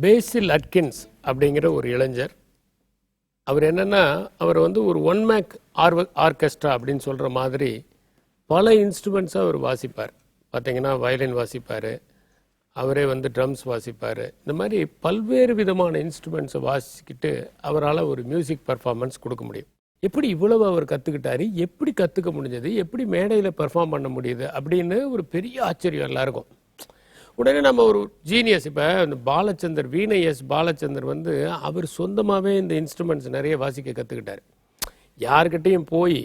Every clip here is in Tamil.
பேசில் அட்கின்ஸ் அப்படிங்கிற ஒரு இளைஞர். அவர் என்னென்னா, அவர் வந்து ஒரு ஒன் மேக் ஆர்கெஸ்ட்ரா அப்படின்னு சொல்கிற மாதிரி பல இன்ஸ்ட்ருமெண்ட்ஸாக அவர் வாசிப்பார். பார்த்தீங்கன்னா வயலின் வாசிப்பார், அவரே வந்து ட்ரம்ஸ் வாசிப்பார். இந்த மாதிரி பல்வேறு விதமான இன்ஸ்ட்ருமெண்ட்ஸை வாசிக்கிட்டு அவரால் ஒரு மியூசிக் பர்ஃபார்மன்ஸ் கொடுக்க முடியும். எப்படி இவ்வளவு அவர் கற்றுக்கிட்டாரு, எப்படி கற்றுக்க முடிஞ்சது, எப்படி மேடையில் பெர்ஃபார்ம் பண்ண முடியுது அப்படின்னு ஒரு பெரிய ஆச்சரியம் எல்லாருக்கும். உடனே நம்ம ஒரு ஜீனியஸ், இப்போ இந்த பாலச்சந்தர், வீணை எஸ் பாலச்சந்தர் வந்து அவர் சொந்தமாகவே இந்த இன்ஸ்ட்ருமெண்ட்ஸ் நிறைய வாசிக்க கற்றுக்கிட்டார். யார்கிட்டையும் போய்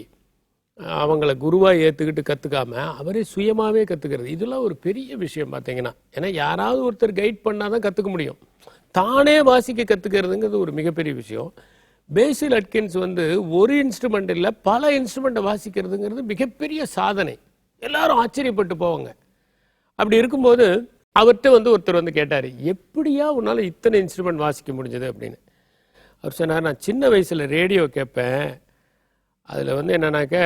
அவங்கள குருவாக ஏற்றுக்கிட்டு கற்றுக்காம அவரே சுயமாகவே கற்றுக்கிறது, இதெல்லாம் ஒரு பெரிய விஷயம் பார்த்தீங்கன்னா. ஏன்னா யாராவது ஒருத்தர் கைட் பண்ணால் தான் கற்றுக்க முடியும். தானே வாசிக்க கற்றுக்கிறதுங்கிறது ஒரு மிகப்பெரிய விஷயம். பேசில் அட்கின்ஸ் வந்து ஒரு இன்ஸ்ட்ருமெண்ட் இல்லை, பல இன்ஸ்ட்ருமெண்ட்டை வாசிக்கிறதுங்கிறது மிகப்பெரிய சாதனை. எல்லாரும் ஆச்சரியப்பட்டு போவாங்க. அப்படி இருக்கும்போது அவர்கிட்ட வந்து ஒருத்தர் வந்து கேட்டார், எப்படியா உன்னால் இத்தனை இன்ஸ்ட்ருமெண்ட் வாசிக்க முடிஞ்சது அப்படின்னு. அவர் சொன்னார், நான் சின்ன வயசில் ரேடியோ கேட்பேன். அதில் வந்து என்னன்னாக்க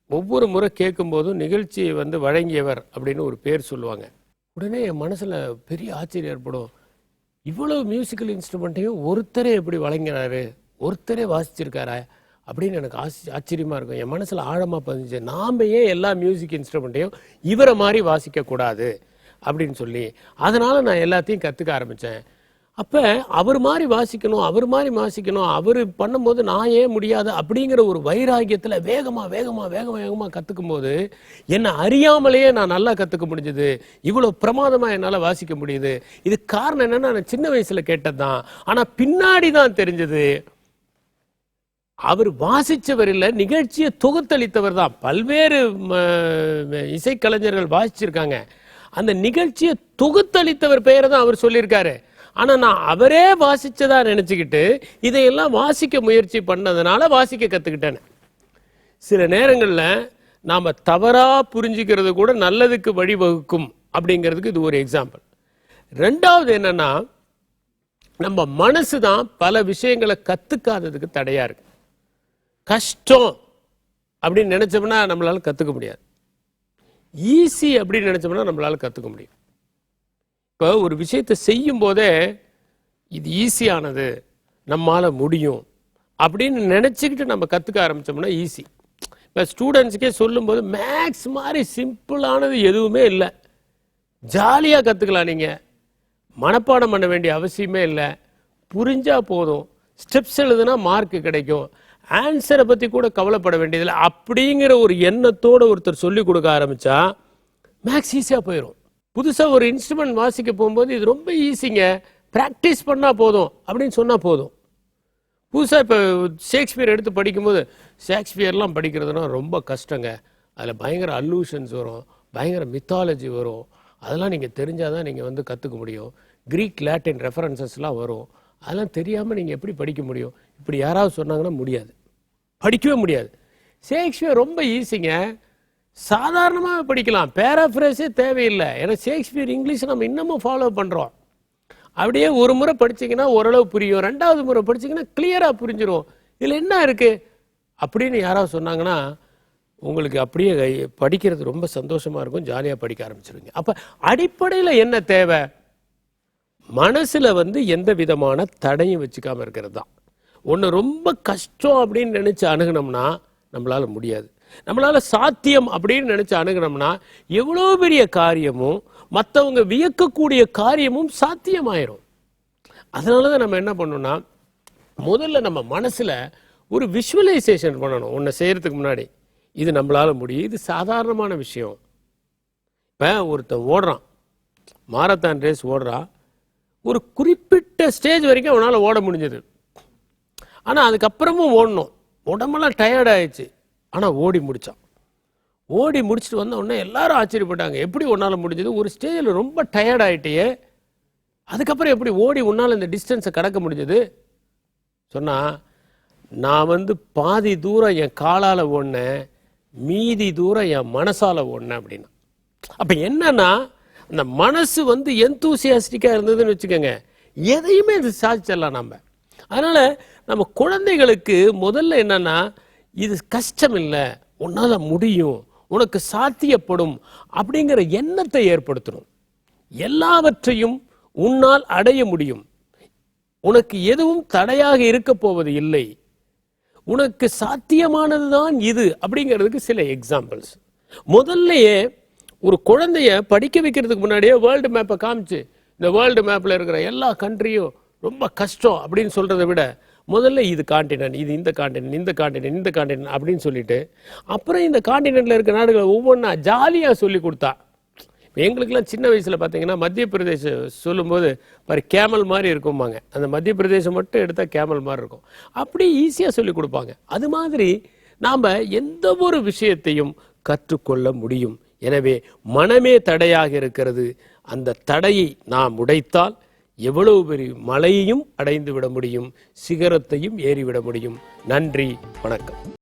ஒவ்வொரு முறை கேட்கும்போதும் நிகழ்ச்சியை வந்து வழங்கியவர் அப்படின்னு ஒரு பேர் சொல்லுவாங்க. உடனே என் மனசில் பெரிய ஆச்சரியம் ஏற்படும். இவ்வளவு மியூசிக்கல் இன்ஸ்ட்ருமெண்ட்டையும் ஒருத்தரே எப்படி வழங்கினாரு, ஒருத்தரே வாசிச்சிருக்காரா அப்படின்னு எனக்கு ஆச்சரியமாக இருக்கும். என் மனசில் ஆழமாக பதிஞ்சு, நாம் ஏன் எல்லா மியூசிக் இன்ஸ்ட்ருமெண்ட்டையும் இவரை மாதிரி வாசிக்கக்கூடாது அப்படின்னு சொல்லி அதனால் நான் எல்லாத்தையும் கற்றுக்க ஆரம்பித்தேன். அப்போ அவர் மாதிரி வாசிக்கணும், அவர் பண்ணும்போது நான் ஏன் முடியாது அப்படிங்கிற ஒரு வைராகியத்தில் வேகமாக கற்றுக்கும் போது என்னை அறியாமலேயே நான் நல்லா கற்றுக்க முடிஞ்சது. இவ்வளோ பிரமாதமாக என்னால் வாசிக்க முடியுது. இது காரணம் என்னென்னா, நான் சின்ன வயசில் கேட்டது தான். ஆனால் பின்னாடி தான் தெரிஞ்சது, அவர் வாசித்தவர் இல்லை, நிகழ்ச்சியை தொகுத்தளித்தவர் தான். பல்வேறு இசைக்கலைஞர்கள் வாசிச்சிருக்காங்க, அந்த நிகழ்ச்சியை தொகுத்தளித்தவர் பெயரை தான் அவர் சொல்லியிருக்காரு. ஆனால் நான் அவரே வாசித்ததா நினச்சிக்கிட்டு இதையெல்லாம் வாசிக்க முயற்சி பண்ணதுனால வாசிக்க கற்றுக்கிட்டேன். சில நேரங்களில் நாம் தவறாக புரிஞ்சுக்கிறது கூட நல்லதுக்கு வழிவகுக்கும் அப்படிங்கிறதுக்கு இது ஒரு எக்ஸாம்பிள். ரெண்டாவது என்னன்னா, நம்ம மனசு தான் பல விஷயங்களை கற்றுக்காததுக்கு தடையாக இருக்கு. கஷ்டம் அப்படின்னு நினச்சோம்னா நம்மளால கற்றுக்க முடியாது, ஈஸி அப்படின்னு நினச்சோம்னா நம்மளால கற்றுக்க முடியும். இப்போ ஒரு விஷயத்தை செய்யும் போதே இது ஈஸியானது, நம்மால் முடியும் அப்படின்னு நினச்சிக்கிட்டு நம்ம கற்றுக்க ஆரம்பித்தோம்னா ஈஸி. இப்போ ஸ்டூடெண்ட்ஸுக்கே சொல்லும்போது மேக்ஸ் மாதிரி சிம்பிளானது எதுவுமே இல்லை, ஜாலியாக கற்றுக்கலாம். நீங்கள் மனப்பாடம் பண்ண வேண்டிய அவசியமே இல்லை, புரிஞ்சால் போதும். ஸ்டெப்ஸ் எழுதுனா மார்க்கு கிடைக்கும், ஆன்சரை பற்றி கூட கவலைப்பட வேண்டியதில்லை அப்படிங்கிற ஒரு எண்ணத்தோடு ஒருத்தர் சொல்லிக் கொடுக்க ஆரம்பித்தா மேக்ஸ் ஈஸியாக போயிடும். புதுசாக ஒரு இன்ஸ்ட்ருமெண்ட் வாசிக்க போகும்போது இது ரொம்ப ஈஸிங்க, ப்ராக்டிஸ் பண்ணால் போதும் அப்படின்னு சொன்னால் போதும். புதுசாக இப்போ ஷேக்ஸ்பியர் எடுத்து படிக்கும்போது, ஷேக்ஸ்பியர்லாம் படிக்கிறதுனா ரொம்ப கஷ்டங்க, அதில் பயங்கர அல்லூஷன்ஸ் வரும், பயங்கர மித்தாலஜி வரும், அதெல்லாம் நீங்கள் தெரிஞ்சால் தான் நீங்கள் வந்து கற்றுக்க முடியும். க்ரீக் லாட்டின் ரெஃபரன்சஸ்லாம் வரும், அதெல்லாம் தெரியாமல் நீங்கள் எப்படி படிக்க முடியும்? இப்படி யாராவது சொன்னாங்கன்னா முடியாது, படிக்கவே முடியாது. ஷேக்ஸ்பியர் ரொம்ப ஈஸிங்க, சாதாரணமாக படிக்கலாம், பேராஃப்ரேஸே தேவையில்லை. ஏன்னா ஷேக்ஸ்பியர் இங்கிலீஷை நம்ம இன்னமும் ஃபாலோ பண்ணுறோம். அப்படியே ஒரு முறை படிச்சிங்கன்னா ஓரளவு புரியும், ரெண்டாவது முறை படிச்சிங்கன்னா கிளியராக புரிஞ்சிடும். இதில் என்ன இருக்குது அப்படின்னு யாராவது சொன்னாங்கன்னா உங்களுக்கு அப்படியே படிக்கிறது ரொம்ப சந்தோஷமாக இருக்கும், ஜாலியாக படிக்க ஆரம்பிச்சிருவீங்க. அப்போ அடிப்படையில் என்ன தேவை? மனசில் வந்து எந்த விதமான தடையும் வச்சுக்காமல் இருக்கிறது தான். ஒன்று ரொம்ப கஷ்டம் அப்படின்னு நினச்சி அணுகினோம்னா நம்மளால் முடியாது, நம்மளால் சாத்தியம் அப்படின்னு நினச்சி அணுகினோம்னா எவ்வளோ பெரிய காரியமும், மற்றவங்க வியக்கக்கூடிய காரியமும் சாத்தியமாயிரும். அதனால தான் நம்ம என்ன பண்ணோம்னா, முதல்ல நம்ம மனசில் ஒரு விஷுவலைசேஷன் பண்ணணும். ஒன்றை செய்கிறதுக்கு முன்னாடி இது நம்மளால் முடியும், இது சாதாரணமான விஷயம். இப்போ ஒருத்தன் ஓடுறான், மாரத்தான் ரேஸ் ஓடுறான், ஒரு குறிப்பிட்ட ஸ்டேஜ் வரைக்கும் அவனால் ஓட முடிஞ்சது. ஆனால் அதுக்கப்புறமும் ஓடணும், உடம்பெல்லாம் டயர்ட் ஆயிடுச்சு, ஆனால் ஓடி முடித்தான். ஓடி முடிச்சுட்டு வந்த உடனே எல்லாரும் ஆச்சரியப்பட்டாங்க, எப்படி உன்னால் முடிஞ்சது? ஒரு ஸ்டேஜில் ரொம்ப டயர்ட் ஆகிட்டே, அதுக்கப்புறம் எப்படி ஓடி உன்னால் இந்த டிஸ்டன்ஸை கடக்க முடிஞ்சது? சொன்னால், நான் வந்து பாதி தூரம் என் காலால் ஓடினேன், மீதி தூரம் என் மனசால் ஓடினேன் அப்படின்னா. அப்போ என்னன்னா, அந்த மனசு வந்து எந்தூசியாஸ்டிக்காக இருந்ததுன்னு வச்சுக்கோங்க, எதையுமே இது சாதிச்சிடலாம் நம்ம. அதனால் நம்ம குழந்தைகளுக்கு முதல்ல என்னன்னா, இது கஷ்டம் இல்லை, உன்னால் முடியும், உனக்கு சாத்தியப்படும் அப்படிங்கிற எண்ணத்தை ஏற்படுத்தணும். எல்லாவற்றையும் உன்னால் அடைய முடியும். உனக்கு எதுவும் தடையாக இருக்க போவது இல்லை. உனக்கு சாத்தியமானதுதான் இது அப்படிங்கிறதுக்கு சில எக்ஸாம்பிள்ஸ். முதல்லயே ஒரு குழந்தைய படிக்க வைக்கிறதுக்கு முன்னாடியே வேர்ல்டு மேப்பை காமிச்சு, இந்த வேர்ல்டு மேப்பில் இருக்கிற எல்லா கண்ட்ரியும் ரொம்ப கஷ்டம் அப்படின்னு சொல்றதை விட, முதல்ல இது காண்டினென்ட், இது இந்த காண்டினென்ட், இந்த காண்டினென்ட், இந்த காண்டினென்ட் அப்படின்னு சொல்லிட்டு அப்புறம் இந்த காண்டினென்ட்ல இருக்க நாடுகளை ஒவ்வொன்றா ஜாலியாக சொல்லி கொடுத்தா. எங்களுக்கெல்லாம் சின்ன வயசில் பார்த்தீங்கன்னா மத்திய பிரதேசம் சொல்லும்போது பாரு கேமல் மாதிரி இருக்கும்பாங்க. அந்த மத்திய பிரதேசம் மட்டும் எடுத்தால் கேமல் மாதிரி இருக்கும். அப்படி ஈஸியாக சொல்லி கொடுப்பாங்க. அது மாதிரி நாம் எந்த ஒரு விஷயத்தையும் கற்றுக்கொள்ள முடியும். எனவே மனமே தடையாக இருக்கிறது. அந்த தடையை நாம் உடைத்தால் எவ்வளவு பெரிய மலையையும் அடைந்து விட முடியும், சிகரத்தையும் ஏறிவிட முடியும். நன்றி, வணக்கம்.